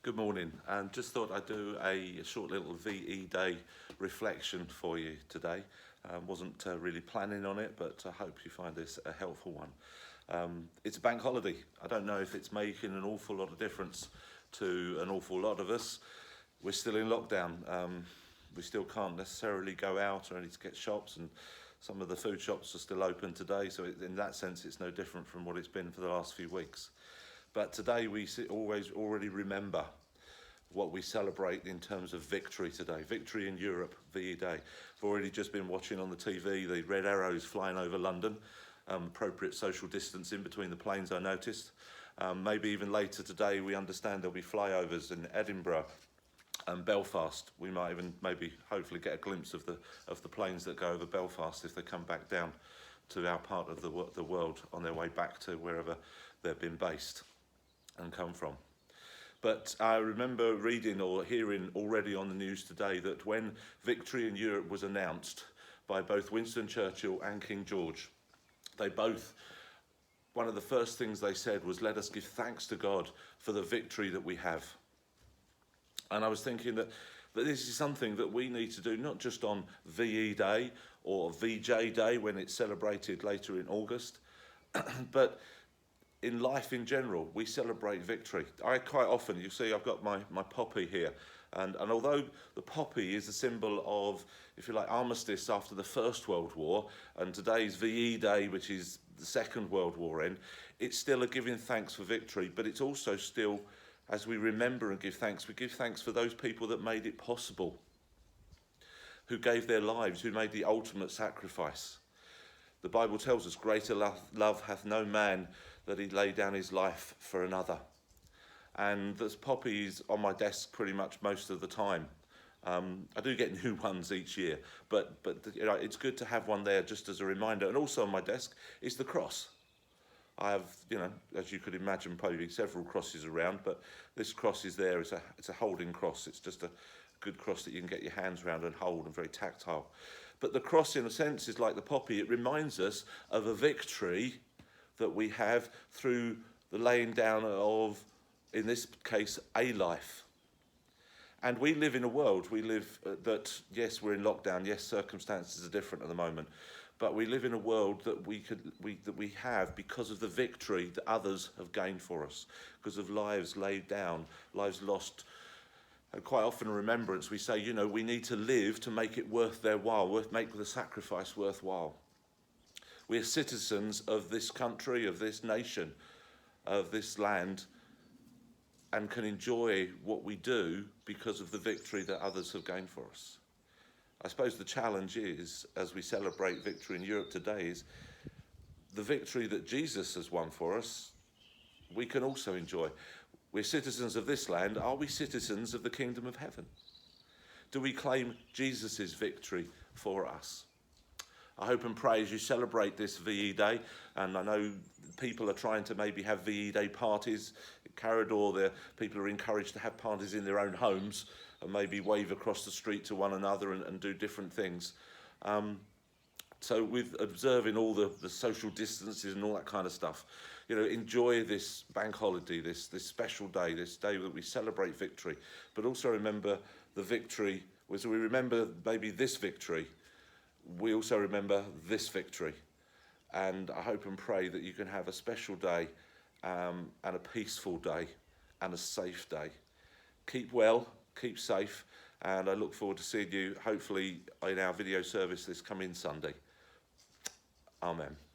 Good morning, and just thought I'd do a short little VE Day reflection for you today. Wasn't really planning on it, but I hope you find this a helpful one. It's a bank holiday. I don't know if it's making an awful lot of difference to an awful lot of us. We're still in lockdown. We still can't necessarily go out or any to get shops, and some of the food shops are still open today, so in that sense it's no different from what it's been for the last few weeks. But today we already remember what we celebrate in terms of victory today. Victory in Europe, VE Day. I've already just been watching on the TV the red arrows flying over London. Appropriate social distance in between the planes, I noticed. Maybe even later today we understand there'll be flyovers in Edinburgh and Belfast. We might even hopefully get a glimpse of the planes that go over Belfast if they come back down to our part of the world on their way back to wherever they've been based and come from. But I remember reading or hearing already on the news today that when victory in Europe was announced by both Winston Churchill and King George, one of the first things they said was, "Let us give thanks to God for the victory that we have." And I was thinking that this is something that we need to do, not just on VE Day or VJ Day when it's celebrated later in August, but in life in general. We celebrate victory. I quite often, you see, I've got my poppy here, and although the poppy is a symbol of, if you like, armistice after the First World War, and today's VE Day, which is the Second World War end, it's still a giving thanks for victory, but it's also still, as we remember and give thanks, we give thanks for those people that made it possible, who gave their lives, who made the ultimate sacrifice. The Bible tells us, "Greater love hath no man that he lay down his life for another." And there's poppies on my desk pretty much most of the time. I do get new ones each year, but you know, it's good to have one there just as a reminder. And also on my desk is the cross. I have, you know, as you could imagine, probably several crosses around, but this cross is there. It's a holding cross. It's just a good cross that you can get your hands around and hold, and very tactile. But the cross, in a sense, is like the poppy. It reminds us of a victory that we have through the laying down of, in this case, a life. And we live in a world, that, yes, we're in lockdown, yes, circumstances are different at the moment, but we live in a world that we have because of the victory that others have gained for us, because of lives laid down, lives lost. And quite often in remembrance, we say, you know, we need to live to make it worth their while, make the sacrifice worthwhile. We're citizens of this country, of this nation, of this land, and can enjoy what we do because of the victory that others have gained for us. I suppose the challenge is, as we celebrate victory in Europe today, is the victory that Jesus has won for us, we can also enjoy. We're citizens of this land. Are we citizens of the kingdom of heaven? Do we claim Jesus' victory for us? I hope and pray as you celebrate this VE Day, and I know people are trying to maybe have VE Day parties. At Carador, people are encouraged to have parties in their own homes and maybe wave across the street to one another and do different things. So with observing all the social distances and all that kind of stuff, you know, enjoy this bank holiday, this special day, this day that we celebrate victory, but also remember the victory. As we remember maybe this victory, we also remember this victory. And I hope and pray that you can have a special day and a peaceful day and a safe day. Keep well, keep safe, and I look forward to seeing you hopefully in our video service this coming Sunday. Amen.